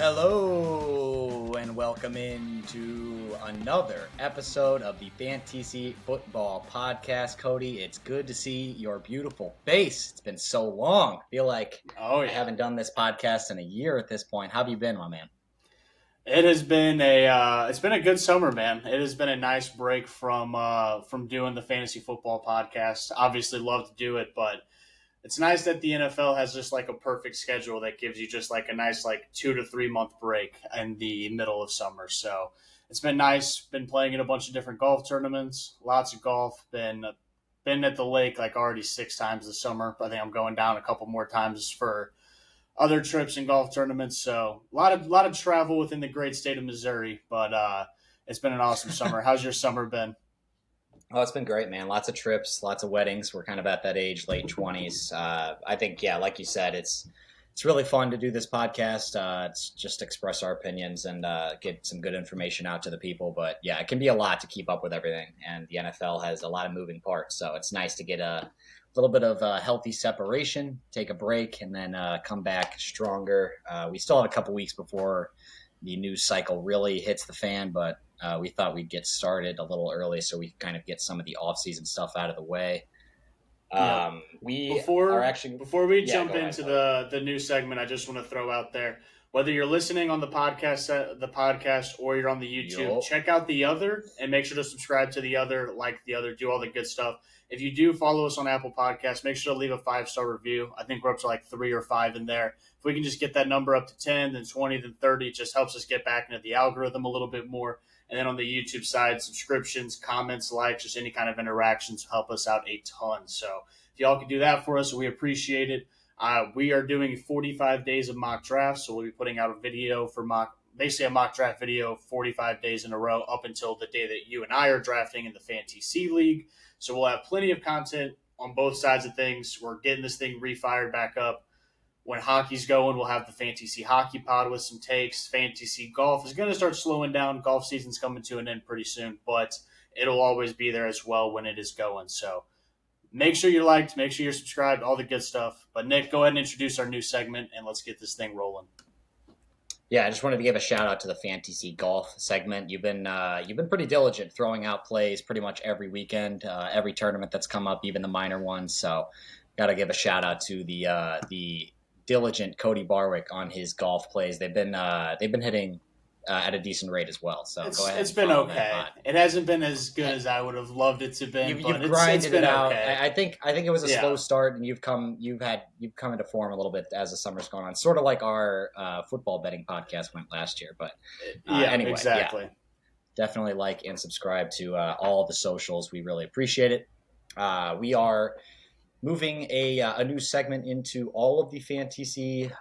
Hello and welcome into another episode of the FanTC Football Podcast. Kody, it's good to see your beautiful face. It's been so long. I feel like I haven't done this podcast in a year at this point. How have you been, my man? It has been a good summer, man. It has been a nice break from doing the fantasy football podcast. Obviously, love to do it, but it's nice that the NFL has just like a perfect schedule that gives you just like a nice 2 to 3 month break in the middle of summer. So it's been nice. Been playing in a bunch of different golf tournaments, lots of golf. Been at the lake like already 6 times this summer. I think I'm going down a couple more times for other trips and golf tournaments. So a lot of travel within the great state of Missouri, but it's been an awesome summer. How's your summer been? Oh, it's been great, man. Lots of trips, lots of weddings. We're kind of at that age, late 20s. I think, yeah, like you said, it's really fun to do this podcast. It's just express our opinions and get some good information out to the people. But yeah, it can be a lot to keep up with everything. And the NFL has a lot of moving parts. So it's nice to get a little bit of healthy separation, take a break, and then come back stronger. We still have a couple weeks before the news cycle really hits the fan, but we thought we'd get started a little early so we kind of get some of the off-season stuff out of the way. Before we jump into the new segment, I just want to throw out there, whether you're listening on the podcast or you're on the YouTube, check out the other and make sure to subscribe to the other, like the other, do all the good stuff. If you do follow us on Apple Podcasts, make sure to leave a 5-star review. I think we're up to 3 or 5 in there. If we can just get that number up to 10, then 20, then 30, it just helps us get back into the algorithm a little bit more. And then on the YouTube side, subscriptions, comments, likes, just any kind of interactions help us out a ton. So if y'all can do that for us, we appreciate it. We are doing 45 days of mock drafts, so we'll be putting out a video for basically a mock draft video 45 days in a row up until the day that you and I are drafting in the FanTC League. So we'll have plenty of content on both sides of things. We're getting this thing refired back up. When hockey's going, we'll have the FanTC Hockey Pod with some takes. FanTC Golf is going to start slowing down. Golf season's coming to an end pretty soon, but it'll always be there as well when it is going. So make sure you're liked, make sure you're subscribed, all the good stuff. But Nick, go ahead and introduce our new segment, and let's get this thing rolling. Yeah, I just wanted to give a shout out to the FanTC Golf segment. You've been pretty diligent throwing out plays pretty much every weekend, every tournament that's come up, even the minor ones. So, got to give a shout out to the diligent Cody Barwick on his golf plays. They've been hitting at a decent rate as well. So go ahead. It's been okay. It hasn't been as good as I would have loved it to be. You've grinded it out. Okay. I think it was a slow start, and you've come into form a little bit as the summer's gone on. Sort of like our football betting podcast went last year. But anyway, exactly. Yeah, definitely like and subscribe to all the socials. We really appreciate it. We are moving a new segment into all of the FanTC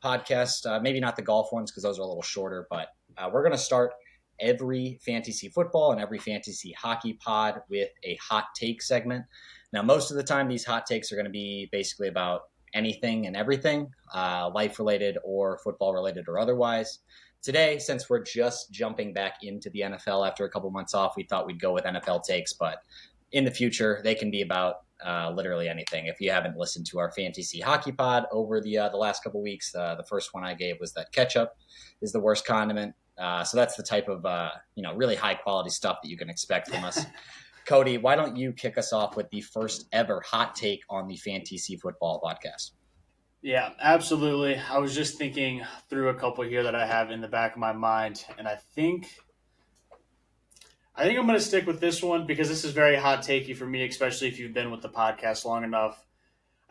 podcasts. Maybe not the golf ones because those are a little shorter, but we're going to start every FanTC football and every FanTC hockey pod with a hot take segment. Now, most of the time, these hot takes are going to be basically about anything and everything, life-related or football-related or otherwise. Today, since we're just jumping back into the NFL after a couple months off, we thought we'd go with NFL takes, but in the future, they can be about literally anything. If you haven't listened to our FanTC hockey pod over the last couple weeks, the first one I gave was that ketchup is the worst condiment. So that's the type of really high quality stuff that you can expect from us. Kody, why don't you kick us off with the first ever hot take on the FanTC Football podcast? Yeah, absolutely. I was just thinking through a couple here that I have in the back of my mind, and I think I'm going to stick with this one because this is very hot takey for me, especially if you've been with the podcast long enough.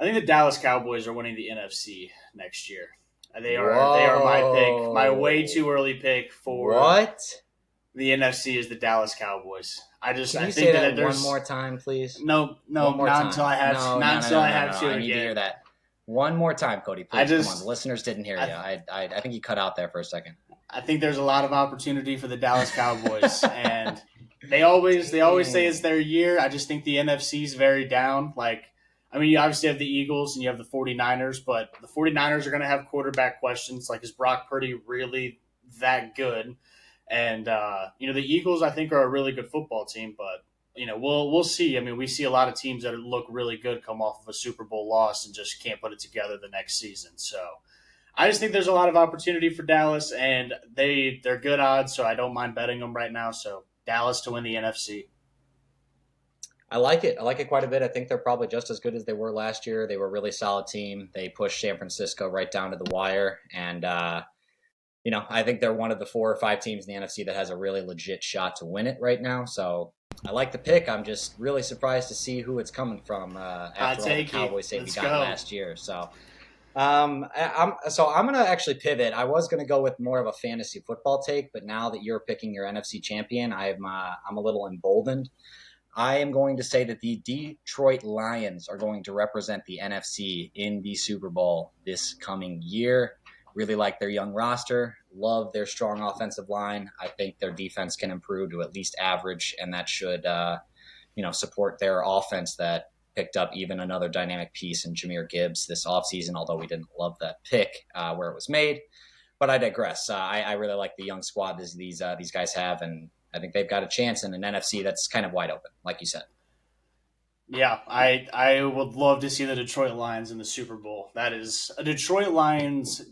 I think the Dallas Cowboys are winning the NFC next year. They are my pick, my way too early pick for the NFC is the Dallas Cowboys. Can you say that one more time, please? No, not until I have to. Not until I have to. I need to hear that one more time, Kody. Please, come on. The listeners didn't hear you. I think you cut out there for a second. I think there's a lot of opportunity for the Dallas Cowboys, and they always say it's their year. I just think the NFC is very down. You obviously have the Eagles and you have the 49ers, but the 49ers are going to have quarterback questions. Is Brock Purdy really that good? And, the Eagles, I think, are a really good football team, but, we'll see. We see a lot of teams that look really good come off of a Super Bowl loss and just can't put it together the next season. So I just think there's a lot of opportunity for Dallas, and they're good odds, so I don't mind betting them right now. So Dallas to win the NFC. I like it. I like it quite a bit. I think they're probably just as good as they were last year. They were a really solid team. They pushed San Francisco right down to the wire, and I think they're one of the 4 or 5 teams in the NFC that has a really legit shot to win it right now. So I like the pick. I'm just really surprised to see who it's coming from after all the Cowboys say we got last year. So I'm gonna actually pivot. I was gonna go with more of a fantasy football take, but now that you're picking your NFC champion, I'm a little emboldened. I am going to say that the Detroit Lions are going to represent the NFC in the Super Bowl this coming year. Really like their young roster, love their strong offensive line. I think their defense can improve to at least average, and that should support their offense that picked up even another dynamic piece in Jahmyr Gibbs this offseason, although we didn't love that pick where it was made. But I digress. I really like the young squad these guys have, and I think they've got a chance in an NFC that's kind of wide open, like you said. Yeah, I would love to see the Detroit Lions in the Super Bowl. That is a Detroit Lions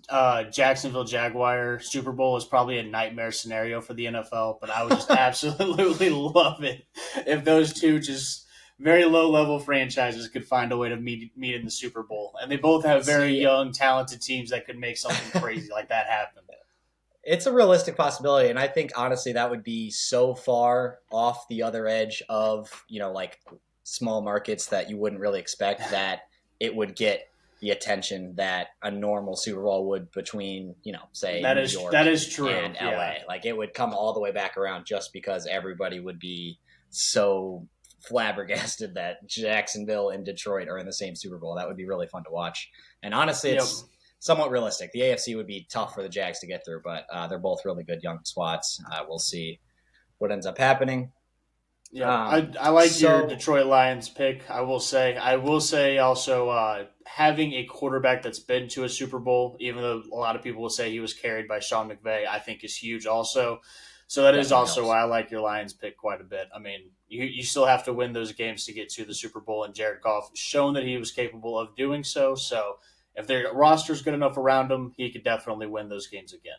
Jacksonville Jaguar Super Bowl is probably a nightmare scenario for the NFL, but I would just absolutely love it if those two just very low level franchises could find a way to meet in the Super Bowl. And they both have very young, talented teams that could make something crazy like that happen. It's a realistic possibility, and I think honestly that would be so far off the other edge of like small markets that you wouldn't really expect that it would get the attention that a normal Super Bowl would between, say New York that is true. And LA. Yeah. Like it would come all the way back around just because everybody would be so flabbergasted that Jacksonville and Detroit are in the same Super Bowl. That would be really fun to watch. And honestly, it's somewhat realistic. The AFC would be tough for the Jags to get through, but they're both really good young squads. We'll see what ends up happening. Yeah, I like your Detroit Lions pick. I will say also having a quarterback that's been to a Super Bowl, even though a lot of people will say he was carried by Sean McVay, I think is huge also. So that is also why I like your Lions pick quite a bit. I mean, you still have to win those games to get to the Super Bowl, and Jared Goff has shown that he was capable of doing so. So if their roster's good enough around him, he could definitely win those games again.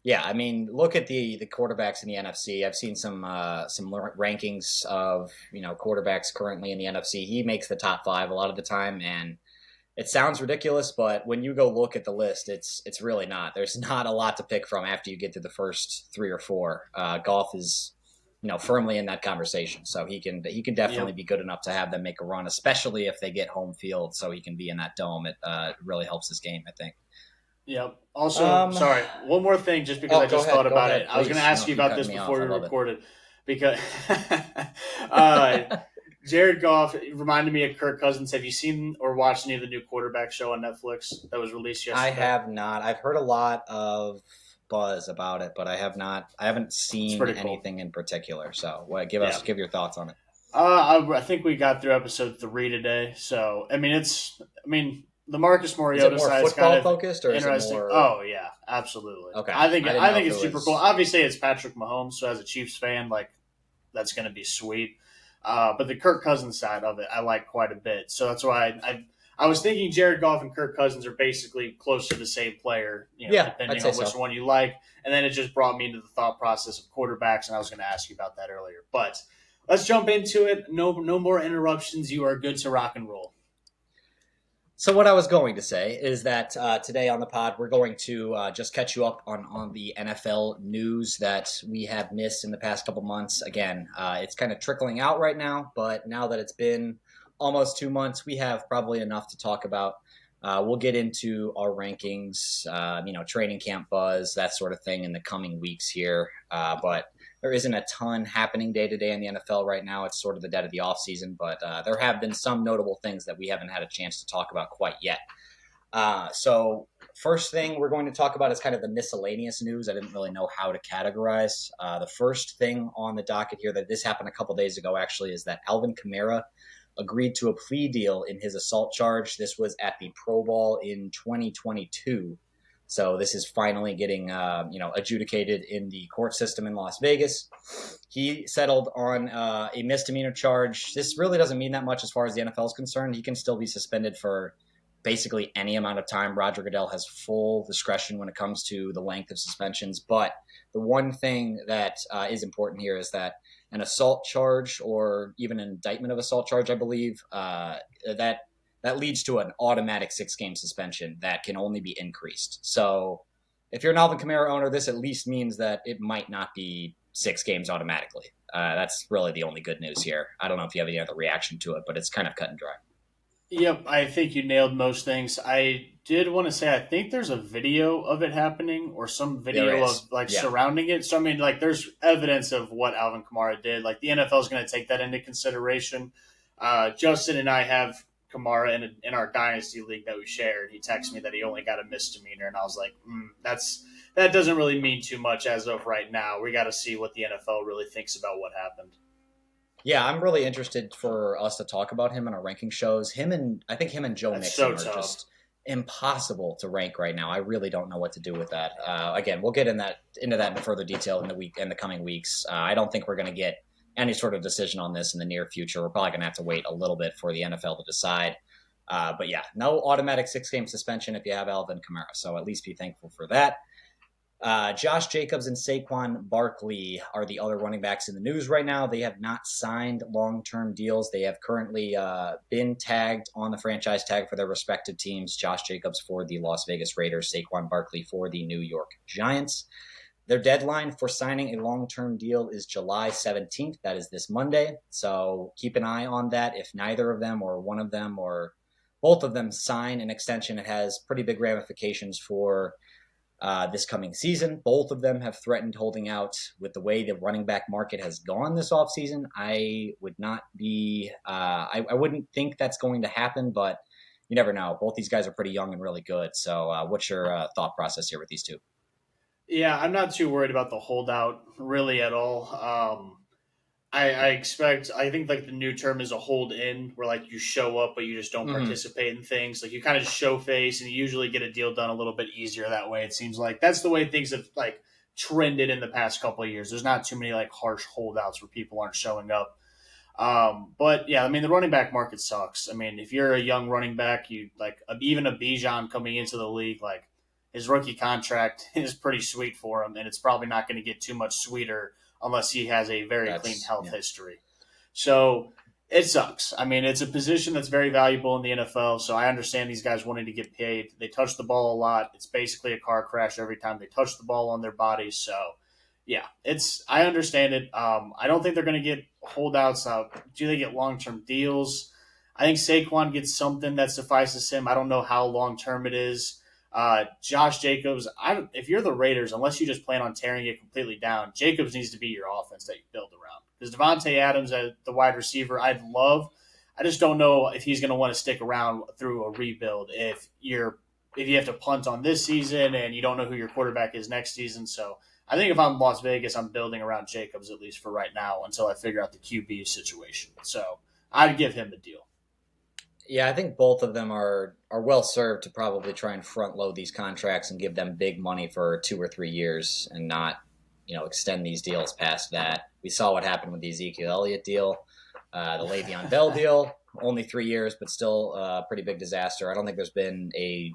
Yeah, I mean, look at the quarterbacks in the NFC. I've seen some rankings of quarterbacks currently in the NFC. He makes the top 5 a lot of the time, and it sounds ridiculous, but when you go look at the list, it's really not. There's not a lot to pick from after you get through the first 3 or 4. Goff is firmly in that conversation, so he can definitely be good enough to have them make a run, especially if they get home field, so he can be in that dome. It really helps his game, I think. Yep. Also, sorry, one more thing, just because I just thought about it. I was going to ask you about this before we recorded, because Jared Goff reminded me of Kirk Cousins. Have you seen or watched any of the new quarterback show on Netflix that was released yesterday? I have not. I've heard a lot of buzz about it, but I haven't seen anything in particular. So, give your thoughts on it. I think we got through episode 3 today. So, the Marcus Mariota side is kind of focused, or interesting. Is it more... Oh yeah, absolutely. Okay, I think it's super cool. Obviously, it's Patrick Mahomes, so as a Chiefs fan, that's going to be sweet. But the Kirk Cousins side of it, I like quite a bit. So that's why I was thinking Jared Goff and Kirk Cousins are basically close to the same player. Depending on which one you like. And then it just brought me into the thought process of quarterbacks, and I was going to ask you about that earlier. But let's jump into it. No more interruptions. You are good to rock and roll. So what I was going to say is that today on the pod, we're going to just catch you up on the NFL news that we have missed in the past couple months. Again, it's kind of trickling out right now, but now that it's been almost 2 months, we have probably enough to talk about. We'll get into our rankings, training camp buzz, that sort of thing in the coming weeks here. But there isn't a ton happening day to day in the NFL right now. It's sort of the dead of the offseason, but there have been some notable things that we haven't had a chance to talk about quite yet. So first thing we're going to talk about is kind of the miscellaneous news. I didn't really know how to categorize. The first thing on the docket here, that this happened a couple days ago actually, is that Alvin Kamara agreed to a plea deal in his assault charge. This was at the Pro Bowl in 2022. So this is finally getting, adjudicated in the court system in Las Vegas. He settled on a misdemeanor charge. This really doesn't mean that much as far as the NFL is concerned. He can still be suspended for basically any amount of time. Roger Goodell has full discretion when it comes to the length of suspensions. But the one thing that is important here is that an assault charge or even an indictment of assault charge, I believe, that leads to an automatic 6-game suspension that can only be increased. So if you're an Alvin Kamara owner, this at least means that it might not be 6 games automatically. That's really the only good news here. I don't know if you have any other reaction to it, but it's kind of cut and dry. Yep, I think you nailed most things. I did want to say I think there's a video of it happening or some video of surrounding it. So I mean, like, there's evidence of what Alvin Kamara did. Like, the NFL is going to take that into consideration. Justin and I have Kamara in our dynasty league that we shared. He texted me that he only got a misdemeanor, and I was like, that doesn't really mean too much as of right now. We got to see what the NFL really thinks about what happened. Yeah, I'm really interested for us to talk about him in our ranking shows. I think him and Joe Mixon are just impossible to rank right now. I really don't know what to do with that. Again, we'll get into that in further detail in the coming weeks. I don't think we're going to get any sort of decision on this in the near future. We're probably going to have to wait a little bit for the NFL to decide. But yeah, no automatic 6-game suspension if you have Alvin Kamara. So at least be thankful for that. Josh Jacobs and Saquon Barkley are the other running backs in the news right now. They have not signed long-term deals. They have currently been tagged on the franchise tag for their respective teams. Josh Jacobs for the Las Vegas Raiders, Saquon Barkley for the New York Giants. Their deadline for signing a long-term deal is July 17th. That is this Monday. So keep an eye on that. If neither of them or one of them or both of them sign an extension, it has pretty big ramifications for this coming season. Both of them have threatened holding out. With the way the running back market has gone this offseason, I wouldn't think that's going to happen, but you never know. Both these guys are pretty young and really good. So what's your thought process here with these two? Yeah, I'm not too worried about the holdout really at all. I think like the new term is a hold in, where like you show up but you just don't participate in things. Like, you kind of show face and you usually get a deal done a little bit easier that way. It seems like that's the way things have like trended in the past couple of years. There's not too many like harsh holdouts where people aren't showing up. But yeah, I mean, the running back market sucks. I mean, if you're a young running back, you like even a Bijan coming into the league, like, his rookie contract is pretty sweet for him, and it's probably not going to get too much sweeter unless he has a very clean health history. So it sucks. I mean, it's a position that's very valuable in the NFL, so I understand these guys wanting to get paid. They touch the ball a lot. It's basically a car crash every time they touch the ball on their bodies. So, yeah, I understand it. I don't think they're going to get holdouts. Do they get long-term deals? I think Saquon gets something that suffices him. I don't know how long-term it is. Josh Jacobs, if you're the Raiders, unless you just plan on tearing it completely down, Jacobs needs to be your offense that you build around. Because Devontae Adams at the wide receiver, I just don't know if he's going to want to stick around through a rebuild if you have to punt on this season and you don't know who your quarterback is next season. So I think if I'm Las Vegas, I'm building around Jacobs, at least for right now, until I figure out the QB situation. So I'd give him a deal. Yeah, I think both of them are well served to probably try and front load these contracts and give them big money for 2 or 3 years and not, extend these deals past that. We saw what happened with the Ezekiel Elliott deal, the Le'Veon Bell deal, only 3 years, but still a pretty big disaster. I don't think there's been a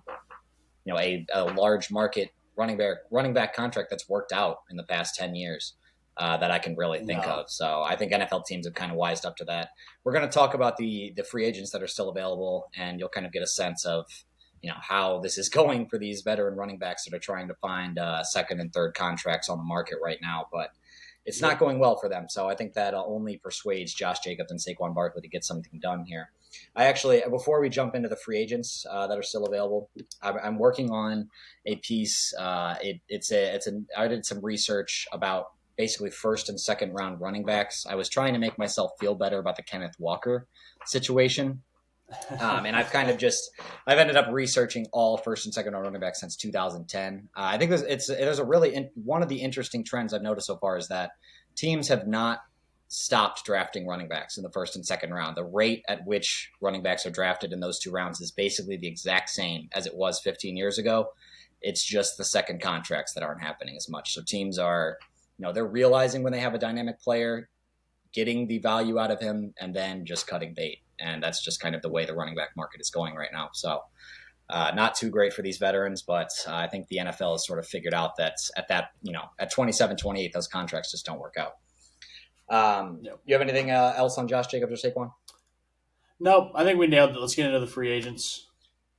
large market running back contract that's worked out in the past 10 years. That I can really think of. So I think NFL teams have kind of wised up to that. We're going to talk about the free agents that are still available, and you'll kind of get a sense of how this is going for these veteran running backs that are trying to find second and third contracts on the market right now. But it's not going well for them. So I think that only persuades Josh Jacobs and Saquon Barkley to get something done here. Before we jump into the free agents that are still available, I'm working on a piece. I did some research about basically first and second round running backs. I was trying to make myself feel better about the Kenneth Walker situation. And I've ended up researching all first and second round running backs since 2010. I think one of the interesting trends I've noticed so far is that teams have not stopped drafting running backs in the first and second round. The rate at which running backs are drafted in those 2 rounds is basically the exact same as it was 15 years ago. It's just the second contracts that aren't happening as much. So teams are, they're realizing when they have a dynamic player, getting the value out of him, and then just cutting bait. And that's just kind of the way the running back market is going right now. So Not too great for these veterans, but I think the NFL has sort of figured out that at 27, 28, those contracts just don't work out. You have anything else on Josh Jacobs or Saquon? Nope, I think we nailed it. Let's get into the free agents.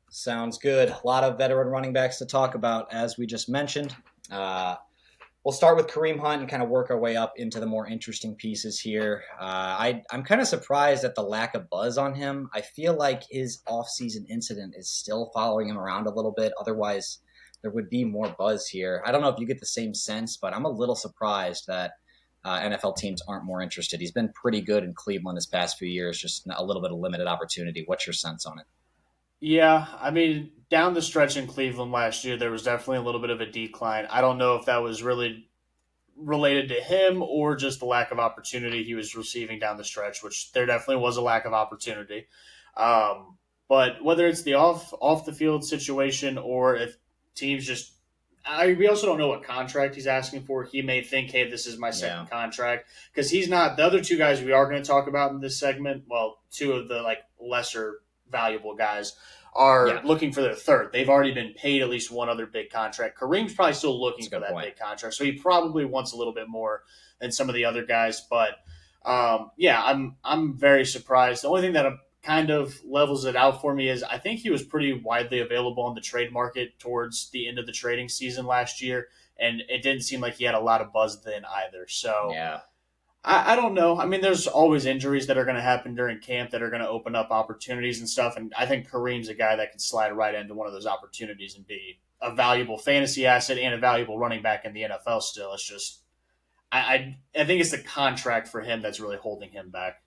Sounds good. A lot of veteran running backs to talk about, as we just mentioned. We'll start with Kareem Hunt and kind of work our way up into the more interesting pieces here. I'm kind of surprised at the lack of buzz on him. I feel like his offseason incident is still following him around a little bit. Otherwise, there would be more buzz here. I don't know if you get the same sense, but I'm a little surprised that NFL teams aren't more interested. He's been pretty good in Cleveland this past few years, just a little bit of limited opportunity. What's your sense on it? Yeah, I mean, down the stretch in Cleveland last year, there was definitely a little bit of a decline. I don't know if that was really related to him or just the lack of opportunity he was receiving down the stretch, which there definitely was a lack of opportunity. But whether it's the off the field situation or if teams just, we also don't know what contract he's asking for. He may think, hey, this is my second contract, because he's not the other two guys we are going to talk about in this segment. Well, two of the lesser valuable guys are looking for their third. They've already been paid at least one other big contract. Kareem's probably still looking for that big contract, so he probably wants a little bit more than some of the other guys. But I'm very surprised. The only thing that kind of levels it out for me is I think he was pretty widely available on the trade market towards the end of the trading season last year, and it didn't seem like he had a lot of buzz then either. So yeah. I don't know. I mean, there's always injuries that are going to happen during camp that are going to open up opportunities and stuff. And I think Kareem's a guy that can slide right into one of those opportunities and be a valuable fantasy asset and a valuable running back in the NFL still. It's just, I think it's the contract for him that's really holding him back.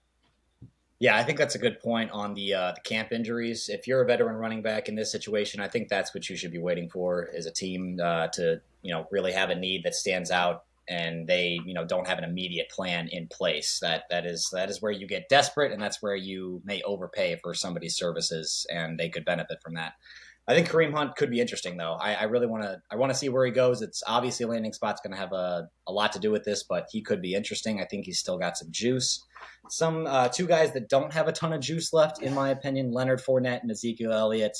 Yeah, I think that's a good point on the camp injuries. If you're a veteran running back in this situation, I think that's what you should be waiting for, is a team to really have a need that stands out, and they don't have an immediate plan in place. That is where you get desperate, and that's where you may overpay for somebody's services, and they could benefit from that. I think Kareem Hunt could be interesting, though. I really want to see where he goes. It's obviously a landing spot's going to have a lot to do with this, but he could be interesting. I think he's still got some juice. Some two guys that don't have a ton of juice left, in my opinion, Leonard Fournette and Ezekiel Elliott.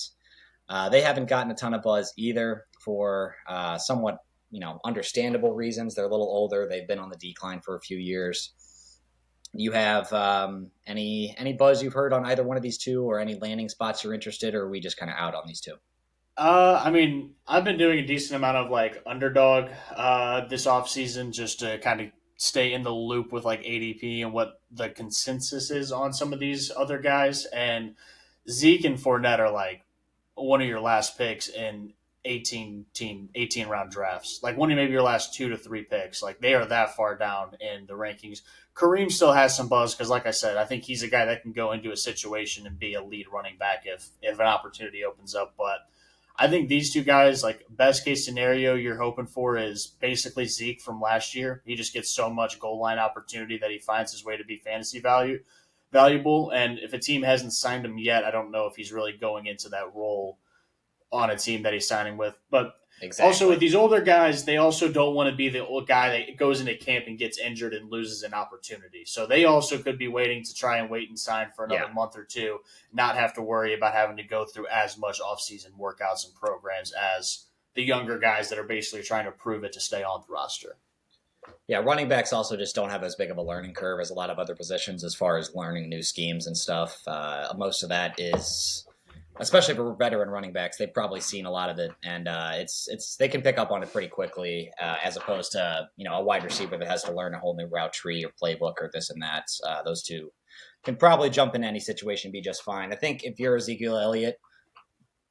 They haven't gotten a ton of buzz either for somewhat understandable reasons. They're a little older. They've been on the decline for a few years. You have any buzz you've heard on either one of these two, or any landing spots you're interested, or are we just kind of out on these two? I mean, I've been doing a decent amount of underdog this offseason just to kind of stay in the loop with ADP and what the consensus is on some of these other guys. And Zeke and Fournette are one of your last picks in 18 round drafts. One of maybe your last 2 to 3 picks. They are that far down in the rankings. Kareem still has some buzz because, like I said, I think he's a guy that can go into a situation and be a lead running back if an opportunity opens up. But I think these two guys, best case scenario you're hoping for is basically Zeke from last year. He just gets so much goal line opportunity that he finds his way to be fantasy valuable. And if a team hasn't signed him yet, I don't know if he's really going into that role on a team that he's signing with. But also with these older guys, they also don't want to be the old guy that goes into camp and gets injured and loses an opportunity. So they also could be waiting to try and wait and sign for another month or two, not have to worry about having to go through as much offseason workouts and programs as the younger guys that are basically trying to prove it to stay on the roster. Yeah, running backs also just don't have as big of a learning curve as a lot of other positions as far as learning new schemes and stuff. Most of that is, especially for veteran running backs, they've probably seen a lot of it, and they can pick up on it pretty quickly, as opposed to a wide receiver that has to learn a whole new route tree or playbook or this and that. Those two can probably jump in any situation, be just fine. I think if you're Ezekiel Elliott,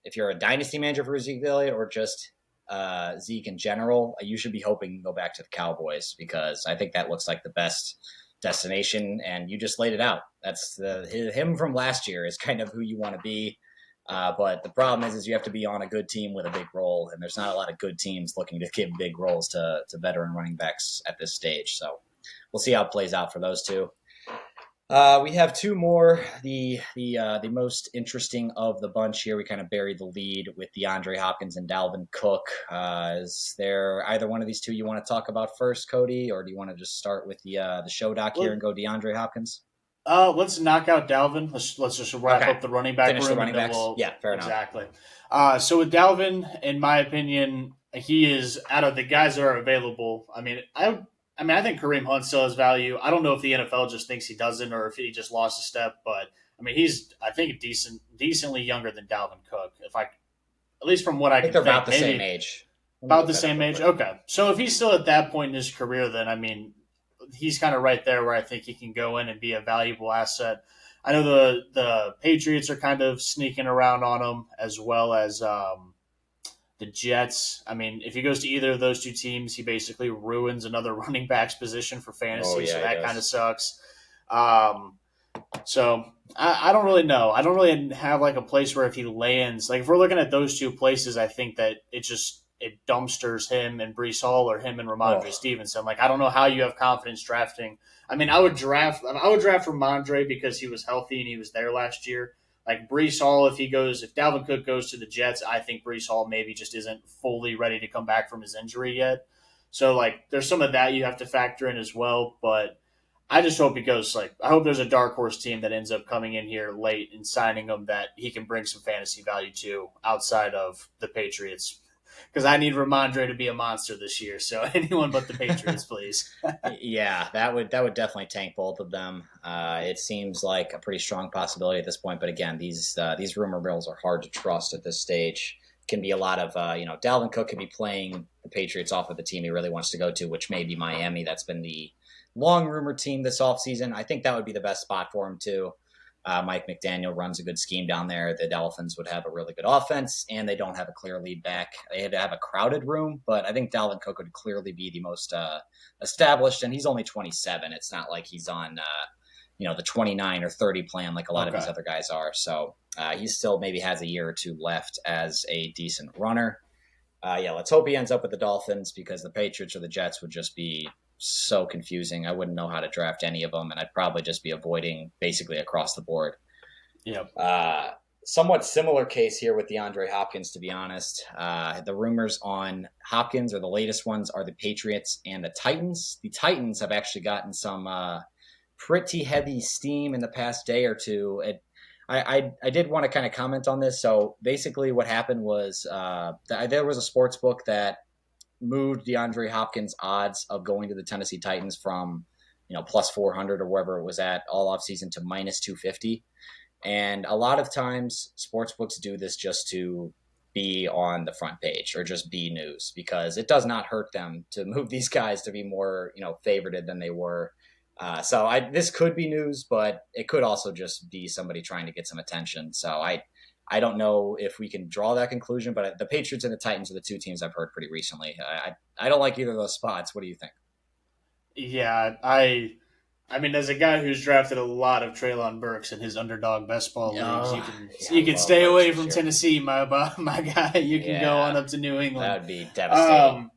if you're a dynasty manager for Ezekiel Elliott, or just Zeke in general, you should be hoping to go back to the Cowboys, because I think that looks like the best destination, and you just laid it out. That's him from last year is kind of who you want to be. But the problem is you have to be on a good team with a big role, and there's not a lot of good teams looking to give big roles to veteran running backs at this stage. So we'll see how it plays out for those two. We have two more. The most interesting of the bunch here. We kind of buried the lead with DeAndre Hopkins and Dalvin Cook. Is there either one of these two you want to talk about first, Kody, or do you want to just start with the show doc here and go DeAndre Hopkins? Let's knock out Dalvin. Let's just wrap up the running back room. Finish the running backs. Yeah, fair enough. Exactly. So with Dalvin, in my opinion, he is out of the guys that are available. I think Kareem Hunt still has value. I don't know if the NFL just thinks he doesn't or if he just lost a step, but he's decently younger than Dalvin Cook. At least from what I can think, they're about the same age. About the same age. Okay, so if he's still at that point in his career, then he's kind of right there where I think he can go in and be a valuable asset. I know the Patriots are kind of sneaking around on him, as well as the Jets. If he goes to either of those two teams, he basically ruins another running back's position for fantasy, so that kind of sucks. So I don't really know. I don't really have a place where if he lands, if we're looking at those two places, I think that it dumpsters him and Breece Hall or him and Ramondre Stevenson. I don't know how you have confidence drafting. I would draft Ramondre because he was healthy and he was there last year. Breece Hall, if Dalvin Cook goes to the Jets, I think Breece Hall maybe just isn't fully ready to come back from his injury yet. So there's some of that you have to factor in as well. But I just hope he goes I hope there's a dark horse team that ends up coming in here late and signing him that he can bring some fantasy value to outside of the Patriots. Because I need Ramondre to be a monster this year. So anyone but the Patriots, please. Yeah, that would definitely tank both of them. It seems like a pretty strong possibility at this point. But again, these rumor mills are hard to trust at this stage. Can be a lot of Dalvin Cook could be playing the Patriots off of the team he really wants to go to, which may be Miami. That's been the long rumored team this offseason. I think that would be the best spot for him too. Mike McDaniel runs a good scheme down there. The Dolphins would have a really good offense, and they don't have a clear lead back. They had to have a crowded room, but I think Dalvin Cook would clearly be the most established, and he's only 27. It's not like he's on the 29 or 30 plan like a lot of these other guys are. So he still maybe has a year or two left as a decent runner. Let's hope he ends up with the Dolphins because the Patriots or the Jets would just be so confusing. I wouldn't know how to draft any of them, and I'd probably just be avoiding basically across the board. Yep. Somewhat similar case here with DeAndre Hopkins, to be honest. The rumors on Hopkins, or the latest ones, are the Patriots and the Titans. The Titans have actually gotten some pretty heavy steam in the past day or two. I did want to kind of comment on this. So basically what happened was there was a sports book that moved DeAndre Hopkins' odds of going to the Tennessee Titans from, plus 400 or wherever it was at all offseason to minus 250. And a lot of times sports books do this just to be on the front page or just be news because it does not hurt them to move these guys to be more, favorited than they were. So this could be news, but it could also just be somebody trying to get some attention. So I don't know if we can draw that conclusion, but the Patriots and the Titans are the two teams I've heard pretty recently. I don't like either of those spots. What do you think? Yeah, as a guy who's drafted a lot of Treylon Burks in his underdog best ball leagues, you can stay away from Tennessee, my guy. You can go on up to New England. That would be devastating.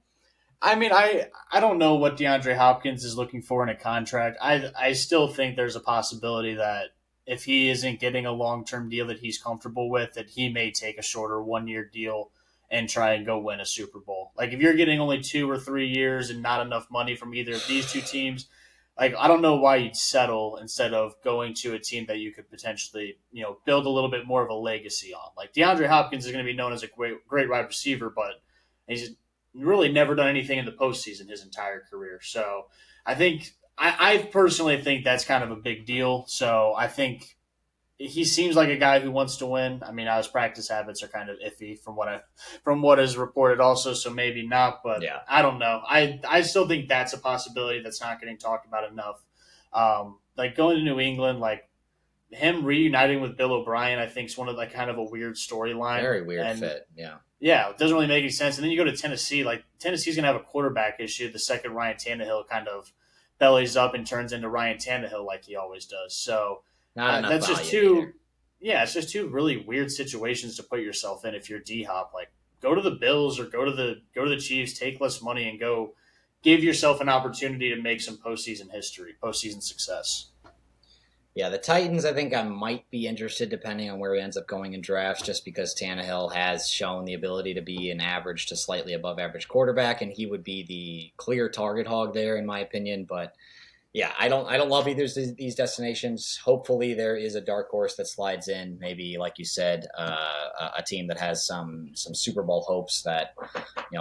I don't know what DeAndre Hopkins is looking for in a contract. I still think there's a possibility that if he isn't getting a long-term deal that he's comfortable with, that he may take a shorter 1-year deal and try and go win a Super Bowl. If you're getting only 2 or 3 years and not enough money from either of these two teams, I don't know why you'd settle instead of going to a team that you could potentially, build a little bit more of a legacy on. DeAndre Hopkins is going to be known as a great wide receiver, but he's really never done anything in the postseason his entire career. So I personally think that's kind of a big deal. So I think he seems like a guy who wants to win. His practice habits are kind of iffy from what is reported also, so maybe not, but yeah. I don't know. I still think that's a possibility that's not getting talked about enough. Going to New England, him reuniting with Bill O'Brien, I think is one of kind of a weird storyline. Very weird fit, yeah. Yeah, it doesn't really make any sense. And then you go to Tennessee, Tennessee's going to have a quarterback issue the second Ryan Tannehill kind of bellies up and turns into Ryan Tannehill like he always does. So that's just two. Yeah, it's just two really weird situations to put yourself in if you're D-Hop. Go to the Bills or go to the Chiefs, take less money, and go give yourself an opportunity to make some postseason history, postseason success. Yeah, the Titans, I think I might be interested depending on where he ends up going in drafts, just because Tannehill has shown the ability to be an average to slightly above average quarterback, and he would be the clear target hog there, in my opinion. But Yeah, I don't love either of these destinations. Hopefully, there is a dark horse that slides in. Maybe, like you said, a team that has some Super Bowl hopes that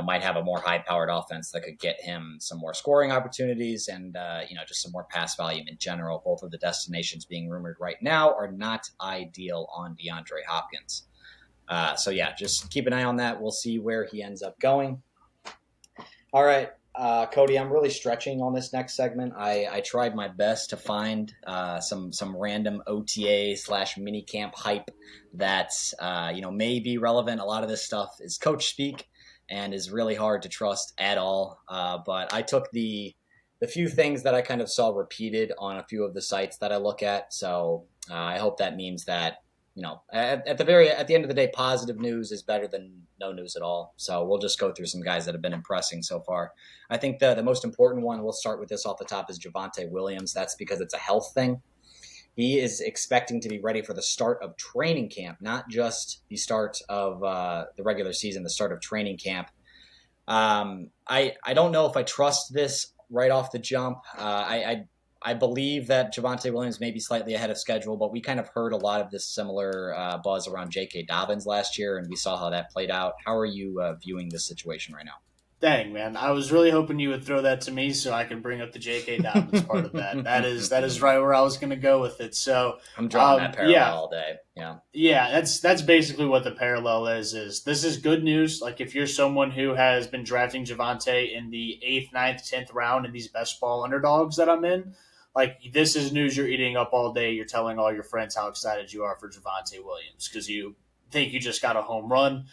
might have a more high powered offense that could get him some more scoring opportunities and just some more pass volume in general. Both of the destinations being rumored right now are not ideal on DeAndre Hopkins. So yeah, just keep an eye on that. We'll see where he ends up going. All right, Kody, I'm really stretching on this next segment. I tried my best to find some random OTA / mini camp hype that may be relevant. A lot of this stuff is coach speak and is really hard to trust at all. But I took the few things that I kind of saw repeated on a few of the sites that I look at. So I hope that means that at the end of the day, positive news is better than no news at all. So we'll just go through some guys that have been impressing so far. I think the most important one, we'll start with this off the top, is Javonte Williams. That's because it's a health thing. He is expecting to be ready for the start of training camp, not just the start of the regular season, the start of training camp. I don't know if I trust this right off the jump. I believe that Javonte Williams may be slightly ahead of schedule, but we kind of heard a lot of this similar buzz around J.K. Dobbins last year, and we saw how that played out. How are you viewing this situation right now? Dang, man. I was really hoping you would throw that to me so I could bring up the J.K. Dobbins part of that. That is right where I was going to go with it. So I'm drawing that parallel all day. Yeah. Yeah, that's basically what the parallel is this is good news. Like if you're someone who has been drafting Javonte in the 8th, 9th, 10th round in these best ball underdogs that I'm in, like this is news you're eating up all day. You're telling all your friends how excited you are for Javonte Williams because you think you just got a home run.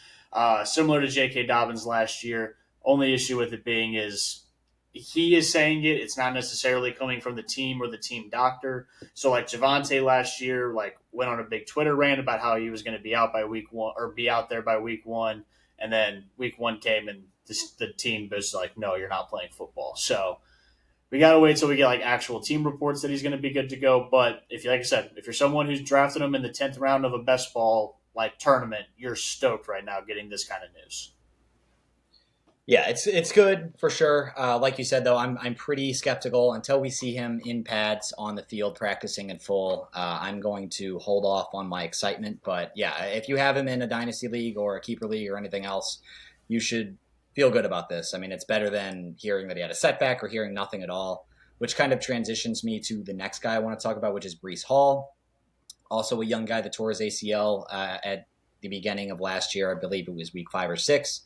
Similar to J.K. Dobbins last year. Only issue with it being is he is saying it. It's not necessarily coming from the team or the team doctor. So like Javonte last year, like went on a big Twitter rant about how he was going to be out by week one or be out there by week one. And then week one came and the team was like, no, you're not playing football. So we got to wait till we get like actual team reports that he's going to be good to go. But like I said, if you're someone who's drafted him in the 10th round of a best ball like tournament, you're stoked right now getting this kind of news. Yeah, it's good for sure. Like you said, though, I'm pretty skeptical until we see him in pads on the field practicing in full. I'm going to hold off on my excitement. But yeah, if you have him in a dynasty league or a keeper league or anything else, you should feel good about this. I mean, it's better than hearing that he had a setback or hearing nothing at all, which kind of transitions me to the next guy I want to talk about, which is Breece Hall. Also a young guy that tore his ACL at the beginning of last year. I believe it was week 5 or 6.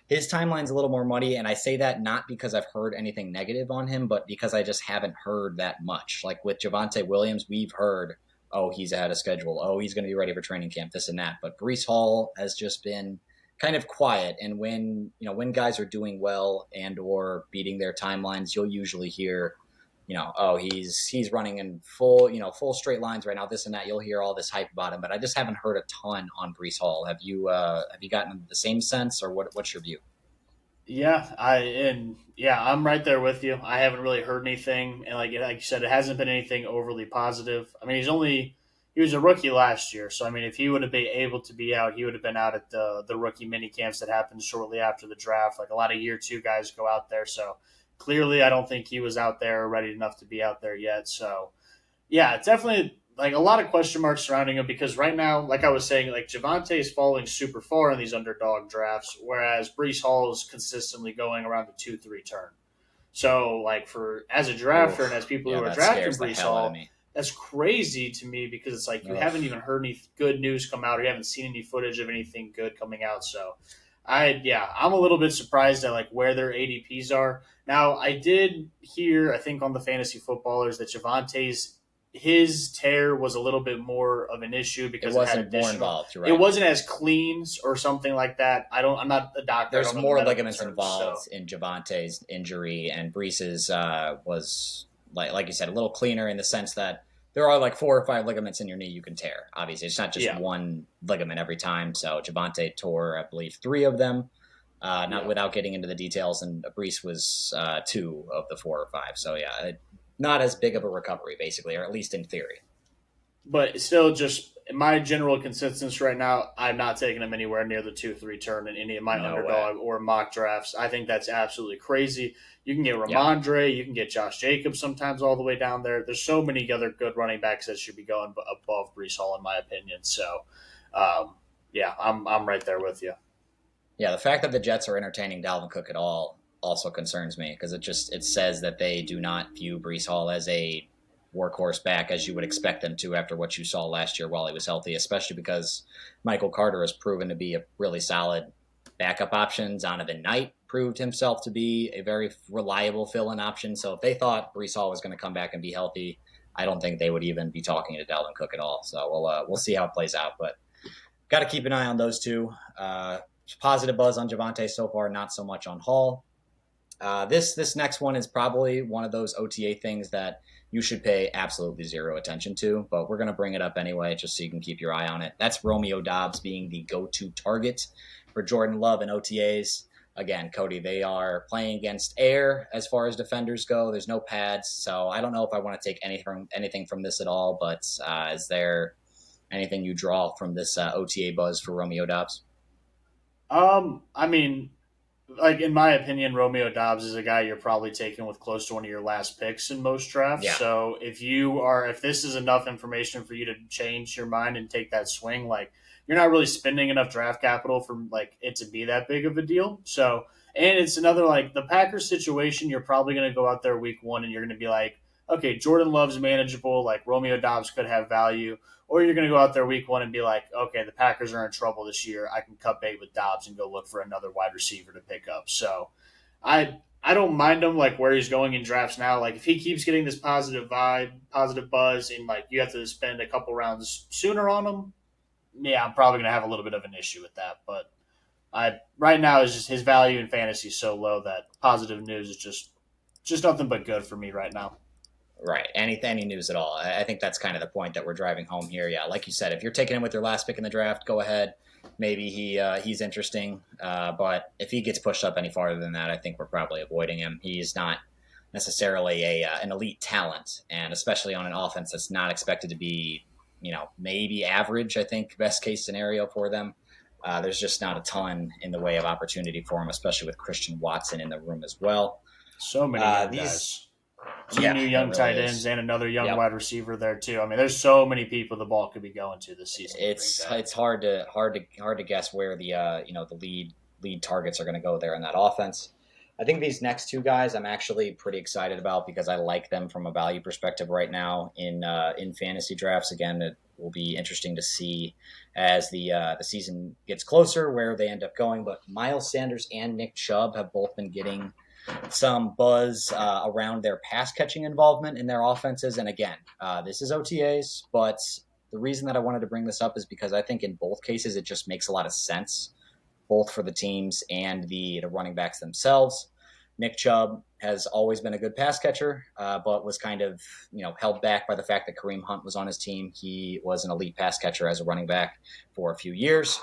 His timeline's a little more muddy, and I say that not because I've heard anything negative on him, but because I just haven't heard that much. Like with Javonte Williams, we've heard, oh, he's ahead of schedule. Oh, he's going to be ready for training camp, this and that. But Breece Hall has just been kind of quiet. And when guys are doing well and or beating their timelines, you'll usually hear, oh, he's running in full straight lines right now, this and that. You'll hear all this hype about him, but I just haven't heard a ton on Breece Hall. Have you gotten the same sense, or what's your view? Yeah, I'm right there with you. I haven't really heard anything, and like you said, it hasn't been anything overly positive. I mean, he was a rookie last year, so I mean, if he would have been able to be out, he would have been out at the rookie mini camps that happened shortly after the draft. Like a lot of year 2 guys go out there, so clearly, I don't think he was out there ready enough to be out there yet. So yeah, it's definitely like a lot of question marks surrounding him because right now, like I was saying, like Javonte is falling super far in these underdog drafts, whereas Breece Hall is consistently going around the 2-3 turn. So, like for as a drafter and as people who are drafting Breece Hall, that's crazy to me because it's like you haven't even heard any good news come out or you haven't seen any footage of anything good coming out. So, I'm a little bit surprised at like where their ADPs are. Now, I did hear, I think on the fantasy footballers that Javonte's his tear was a little bit more of an issue because it wasn't more involved. Right. It wasn't as clean or something like that. I'm not a doctor. There's more ligaments involved in Javonte's injury, and Breece's was like you said, a little cleaner in the sense that there are like 4 or 5 ligaments in your knee you can tear. Obviously, it's not just one ligament every time. So Javonte tore, I believe, 3 of them. Without getting into the details, and Breece was 2 of the 4 or 5. So yeah, not as big of a recovery, basically, or at least in theory. But still, just my general consensus right now, I'm not taking him anywhere near the 2-3 turn in any of my underdog or mock drafts. I think that's absolutely crazy. You can get Ramondre, you can get Josh Jacobs sometimes all the way down there. There's so many other good running backs that should be going above Breece Hall, in my opinion. So, I'm right there with you. Yeah, the fact that the Jets are entertaining Dalvin Cook at all also concerns me because it says that they do not view Breece Hall as a workhorse back as you would expect them to after what you saw last year while he was healthy, especially because Michael Carter has proven to be a really solid backup option. Donovan Knight proved himself to be a very reliable fill-in option. So if they thought Breece Hall was going to come back and be healthy, I don't think they would even be talking to Dalvin Cook at all. So we'll see how it plays out, but got to keep an eye on those two. Positive buzz on Javonte so far, not so much on Hall. This next one is probably one of those OTA things that you should pay absolutely zero attention to, but we're going to bring it up anyway just so you can keep your eye on it. That's Romeo Doubs being the go-to target for Jordan Love and OTAs. Again, Kody, they are playing against air as far as defenders go. There's no pads, so I don't know if I want to take anything from this at all, but is there anything you draw from this OTA buzz for Romeo Doubs? I mean, like in my opinion, Romeo Doubs is a guy you're probably taking with close to one of your last picks in most drafts. Yeah. So if this is enough information for you to change your mind and take that swing, like you're not really spending enough draft capital for like it to be that big of a deal. So, and it's another like the Packers situation, you're probably going to go out there week one and you're going to be like, okay, Jordan Love's manageable. Like Romeo Doubs could have value. Or you're going to go out there week one and be like, okay, the Packers are in trouble this year. I can cut bait with Doubs and go look for another wide receiver to pick up. So I don't mind him like where he's going in drafts now. Like if he keeps getting this positive vibe, positive buzz, and like you have to spend a couple rounds sooner on him, yeah, I'm probably going to have a little bit of an issue with that. But right now is just his value in fantasy is so low that positive news is just nothing but good for me right now. Right. Any news at all. I think that's kind of the point that we're driving home here. Yeah, like you said, if you're taking him with your last pick in the draft, go ahead. Maybe he's interesting. But if he gets pushed up any farther than that, I think we're probably avoiding him. He's not necessarily an elite talent, and especially on an offense that's not expected to be, maybe average, I think, best case scenario for them. There's just not a ton in the way of opportunity for him, especially with Christian Watson in the room as well. So many guys. Two new young tight ends and another young wide receiver there too. I mean, there's so many people the ball could be going to this season. It's hard to guess where the the lead targets are going to go there in that offense. I think these next two guys I'm actually pretty excited about because I like them from a value perspective right now in fantasy drafts. Again, it will be interesting to see as the season gets closer where they end up going. But Miles Sanders and Nick Chubb have both been getting some buzz around their pass catching involvement in their offenses. And again, this is OTAs, but the reason that I wanted to bring this up is because I think in both cases it just makes a lot of sense, both for the teams and the running backs themselves. Nick Chubb has always been a good pass catcher, but was kind of held back by the fact that Kareem Hunt was on his team. He was an elite pass catcher as a running back for a few years.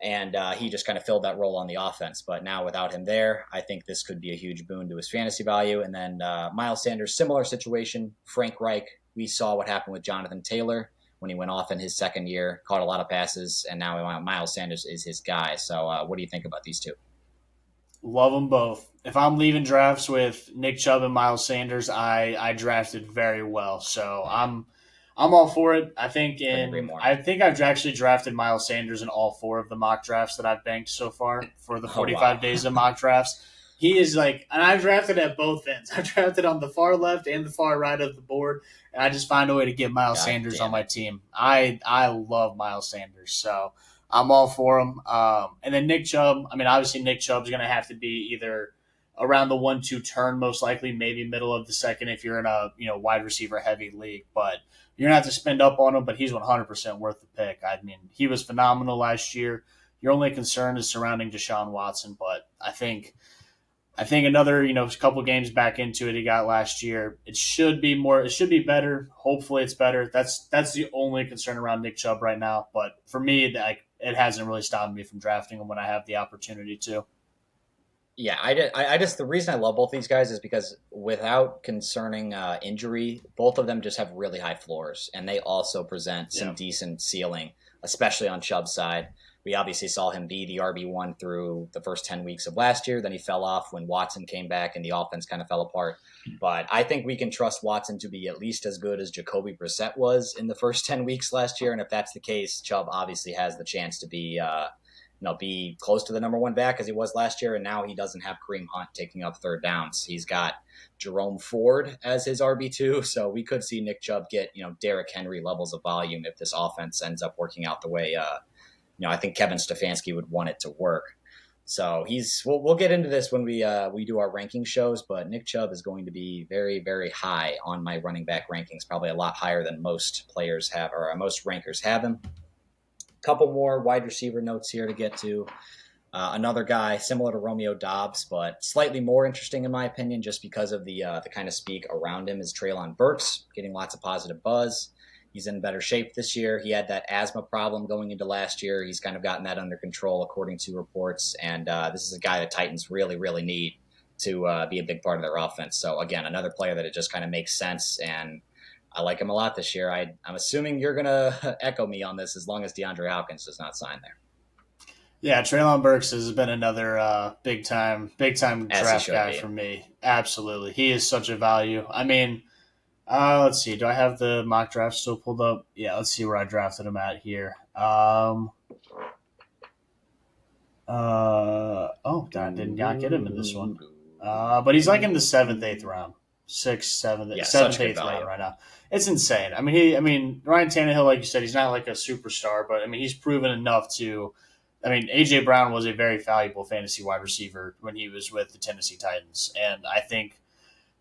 And he just kind of filled that role on the offense. But now without him there, I think this could be a huge boon to his fantasy value. And then Miles Sanders, similar situation. Frank Reich, we saw what happened with Jonathan Taylor when he went off in his second year, caught a lot of passes, and now Miles Sanders is his guy. So what do you think about these two? Love them both. If I'm leaving drafts with Nick Chubb and Miles Sanders, I drafted very well. So I'm all for it. I think I've actually drafted Miles Sanders in all four of the mock drafts that I've banked so far for the 45 days of mock drafts. He is like, and I've drafted at both ends. I drafted on the far left and the far right of the board, and I just find a way to get Miles Sanders on my team. I love Miles Sanders, so I'm all for him. And then Nick Chubb. I mean, obviously Nick Chubb's going to have to be either around the 1-2 turn, most likely, maybe middle of the second if you're in a wide receiver heavy league, but you're going to have to spend up on him, but he's 100% worth the pick. I mean, he was phenomenal last year. Your only concern is surrounding Deshaun Watson, but I think another, couple games back into it he got last year. It should be better. Hopefully it's better. That's the only concern around Nick Chubb right now. But for me, it hasn't really stopped me from drafting him when I have the opportunity to. Yeah, I just the reason I love both these guys is because without concerning injury, both of them just have really high floors, and they also present some decent ceiling, especially on Chubb's side. We obviously saw him be the RB1 through the first 10 weeks of last year. Then he fell off when Watson came back and the offense kind of fell apart. But I think we can trust Watson to be at least as good as Jacoby Brissett was in the first 10 weeks last year. And if that's the case, Chubb obviously has the chance to be close to the number one back as he was last year. And now he doesn't have Kareem Hunt taking up third downs. He's got Jerome Ford as his RB2. So we could see Nick Chubb get, Derrick Henry levels of volume if this offense ends up working out the way, I think Kevin Stefanski would want it to work. So we'll get into this when we do our ranking shows, but Nick Chubb is going to be very, very high on my running back rankings, probably a lot higher than most players have, or most rankers have him. Couple more wide receiver notes here to get to. Another guy similar to Romeo Doubs, but slightly more interesting in my opinion, just because of the kind of speak around him, is Treylon Burks, getting lots of positive buzz. He's in better shape this year. He had that asthma problem going into last year. He's kind of gotten that under control, according to reports. And this is a guy that Titans really, really need to be a big part of their offense. So again, another player that it just kind of makes sense, and I like him a lot this year. I'm assuming you're going to echo me on this as long as DeAndre Hopkins does not sign there. Yeah, Treylon Burks has been another big time draft guy for me. Absolutely. He is such a value. I mean, let's see. Do I have the mock draft still pulled up? Yeah, let's see where I drafted him at here. I did not get him in this one. But he's like in the 7th, 8th round. 6th, 7th, 7th, 8th round right now. It's insane. I mean, Ryan Tannehill, like you said, he's not like a superstar, but I mean, he's proven enough to. I mean, AJ Brown was a very valuable fantasy wide receiver when he was with the Tennessee Titans, and I think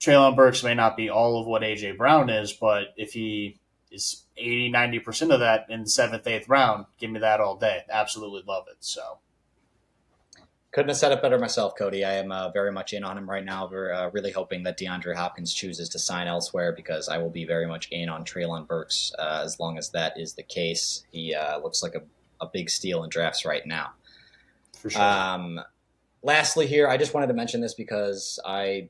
Treylon Burks may not be all of what AJ Brown is, but if he is 80-90% of that in the 7th, 8th round, give me that all day. Absolutely love it. So. Couldn't have said it better myself, Kody. I am very much in on him right now. We're really hoping that DeAndre Hopkins chooses to sign elsewhere, because I will be very much in on Treylon Burks as long as that is the case. He looks like a big steal in drafts right now. For sure. Lastly here, I just wanted to mention this because I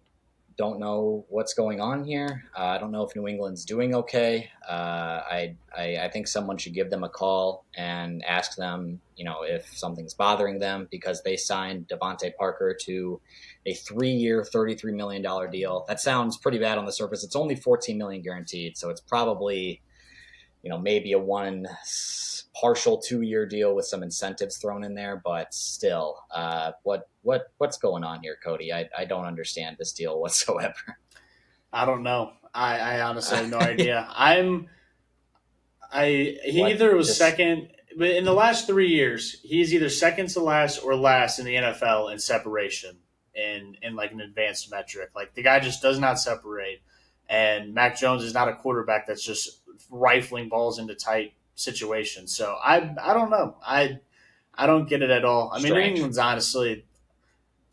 don't know what's going on here. I don't know if New England's doing okay. I think someone should give them a call and ask them, if something's bothering them, because they signed Devontae Parker to a 3-year, $33 million deal. That sounds pretty bad on the surface. It's only $14 million guaranteed, so it's probably, maybe a partial 2-year deal with some incentives thrown in there, but still, what's going on here, Kody? I don't understand this deal whatsoever. I don't know. I honestly have no idea. He either was second, but in the last 3 years, he's either second to last or last in the NFL in separation in like an advanced metric. Like, the guy just does not separate, and Mac Jones is not a quarterback that's just rifling balls into tight situations. So I don't know. I don't get it at all. I mean, New England's honestly.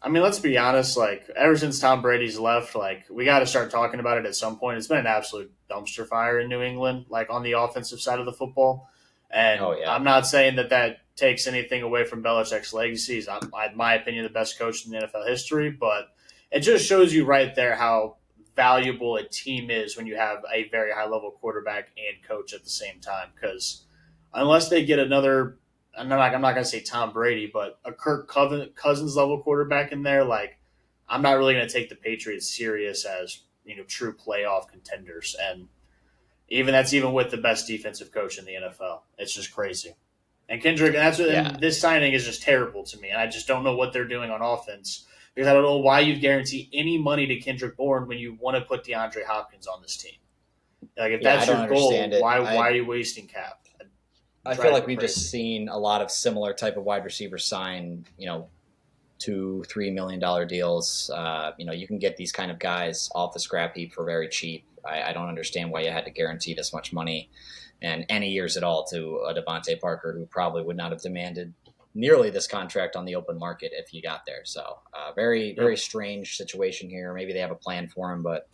I mean, let's be honest, like, ever since Tom Brady's left, like, we got to start talking about it at some point. It's been an absolute dumpster fire in New England, like, on the offensive side of the football. And I'm not saying that takes anything away from Belichick's legacy. He's, in my opinion, the best coach in the NFL history. But it just shows you right there how valuable a team is when you have a very high-level quarterback and coach at the same time. Because unless they get another – I'm not going to say Tom Brady, but a Kirk Cousins level quarterback in there, like, I'm not really going to take the Patriots serious as, true playoff contenders. And even with the best defensive coach in the NFL. It's just crazy. And Kendrick, and this signing is just terrible to me. And I just don't know what they're doing on offense, because I don't know why you'd guarantee any money to Kendrick Bourne when you want to put DeAndre Hopkins on this team. Like, if that's your goal, why are you wasting cap? I feel like we've just seen a lot of similar type of wide receivers sign, $2-3 million deals. You can get these kind of guys off the scrap heap for very cheap. I don't understand why you had to guarantee this much money and any years at all to a Devontae Parker, who probably would not have demanded nearly this contract on the open market if he got there. So very, very strange situation here. Maybe they have a plan for him, but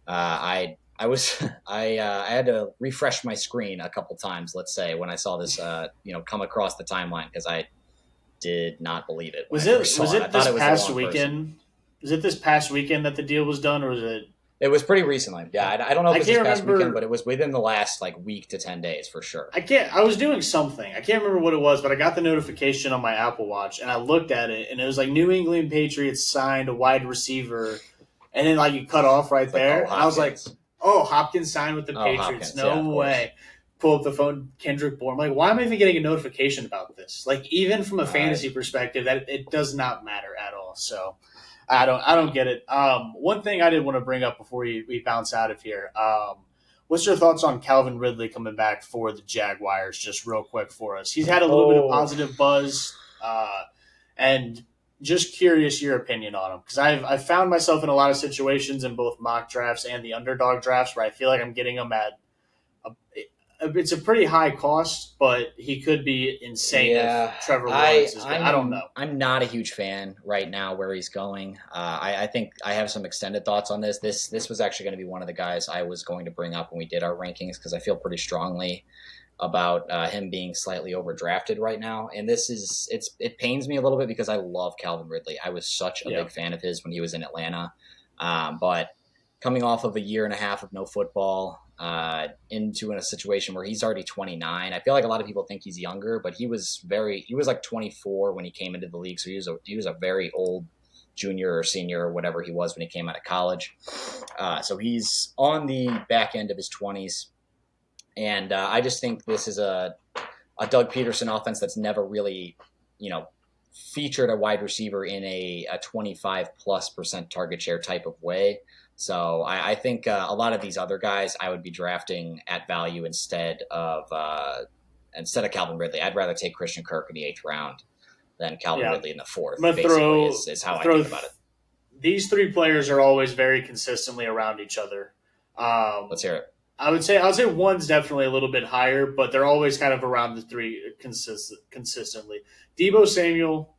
I had to refresh my screen a couple times, let's say, when I saw this, come across the timeline, because did not believe it. Was it this past weekend? Was it this past weekend that the deal was done, or was it? It was pretty recently. Yeah, I don't know if it was this past weekend, but it was within the last week to 10 days for sure. I was doing something. I can't remember what it was, but I got the notification on my Apple Watch, and I looked at it, and it was New England Patriots signed a wide receiver, and then you cut off right there. And I was like, oh, Hopkins signed with the Patriots. No way. Pull up the phone, Kendrick Bourne. I'm like, why am I even getting a notification about this? Even from a fantasy perspective, that it does not matter at all. So I don't get it. One thing I did want to bring up before we bounce out of here. What's your thoughts on Calvin Ridley coming back for the Jaguars? Just real quick for us. He's had a little bit of positive buzz, and just curious your opinion on him, because I've found myself in a lot of situations in both mock drafts and the underdog drafts where I feel like I'm getting him at it's a pretty high cost, but he could be insane if Trevor Lawrence is good. I don't know. I'm not a huge fan right now where he's going. I think I have some extended thoughts on this. This was actually going to be one of the guys I was going to bring up when we did our rankings, because I feel pretty strongly about him being slightly overdrafted right now. And it pains me a little bit because I love Calvin Ridley. I was such a big fan of his when he was in Atlanta. But coming off of a year and a half of no football, into a situation where he's already 29. I feel like a lot of people think he's younger, but he was 24 when he came into the league. So he was a very old junior or senior or whatever he was when he came out of college. So he's on the back end of his 20s. And I just think this is a Doug Peterson offense that's never really, featured a wide receiver in a 25+% target share type of way. So I think a lot of these other guys I would be drafting at value instead of Calvin Ridley. I'd rather take Christian Kirk in the 8th round than Calvin Ridley in the 4th. Is how I think about it. These three players are always very consistently around each other. Let's hear it. I would say one's definitely a little bit higher, but they're always kind of around the three consistently. Deebo Samuel,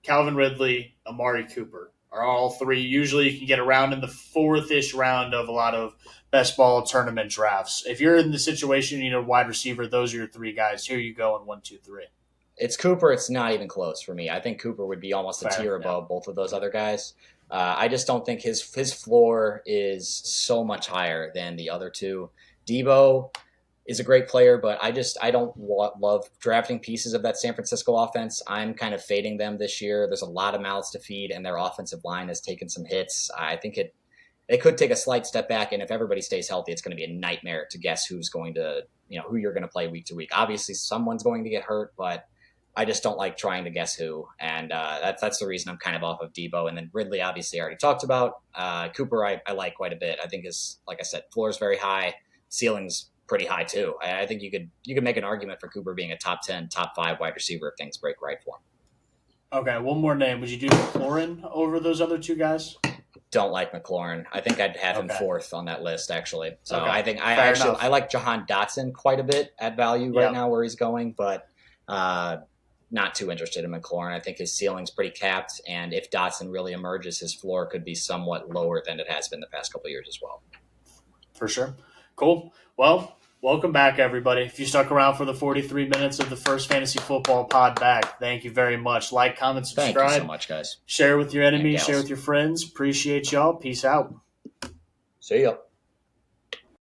Calvin Ridley, Amari Cooper are all three. Usually you can get around in the 4th-ish round of a lot of best ball tournament drafts. If you're in the situation you need a wide receiver, those are your three guys. Here you go in 1, 2, 3. It's Cooper. It's not even close for me. I think Cooper would be almost a tier above both of those other guys. I just don't think his floor is so much higher than the other two. Deebo is a great player, but I don't love drafting pieces of that San Francisco offense. I'm kind of fading them this year. There's a lot of mouths to feed, and their offensive line has taken some hits. I think they could take a slight step back, and if everybody stays healthy, it's going to be a nightmare to guess who's going to, who you're going to play week to week. Obviously, someone's going to get hurt, but I just don't like trying to guess who, and that's the reason I'm kind of off of Deebo. And then Ridley, obviously, I already talked about. Cooper, I like quite a bit. I think like I said, floor is very high, ceiling's pretty high too. I think you could make an argument for Cooper being a top 10, top 5 wide receiver if things break right for him. Okay, one more name. Would you do McLaurin over those other two guys? Don't like McLaurin. I think I'd have him 4th on that list, actually. So I think I like Jahan Dotson quite a bit at value right now where he's going, but not too interested in McLaurin. I think his ceiling's pretty capped, and if Dotson really emerges, his floor could be somewhat lower than it has been the past couple of years as well. For sure. Cool. Well, welcome back, everybody. If you stuck around for the 43 minutes of the first Fantasy Football pod back, thank you very much. Like, comment, subscribe. Thank you so much, guys. Share with your enemies, share with your friends. Appreciate y'all. Peace out. See ya.